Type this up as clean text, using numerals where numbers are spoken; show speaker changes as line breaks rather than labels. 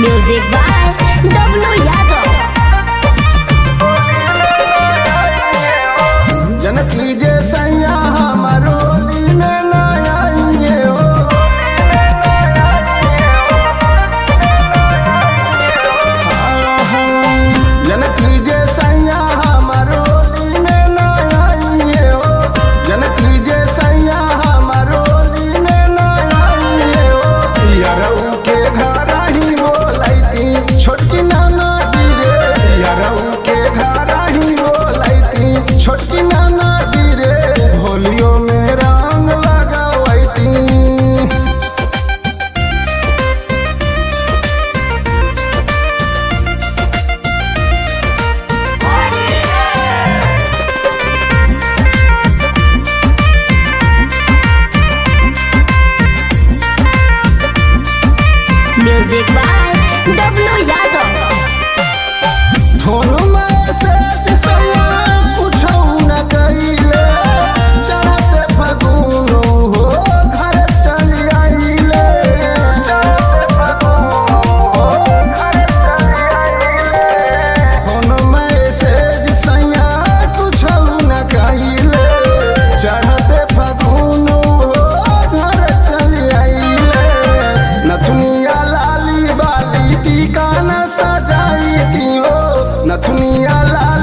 Music by W Yadav.
जनकी जे सैया हमारो लीने ना आइए हो। जनकी जे सैया हमारो लीने ना आइए हो। जनकी जे सैया हमारो लीने ना आइए हो। यारऊ के घर ही बोलैती छोटकी नाना जी रे। यारऊ के घर ही बोलैती छोटकी नाना जी रे। होलियों में रंग लगावैती।
Music by W Yadav.
Phone में से सैया कुछो न कइले। चढ़ते फगुन हो घर चली आइले। चढ़ते फगुन हो घर चली आइले। फोन में से सैया कुछो न कइले। चढ़ते फगुन हो घर चली आइले। नथुनिया लाली बाली टीका न सजाई थी हो। नथुनिया लाली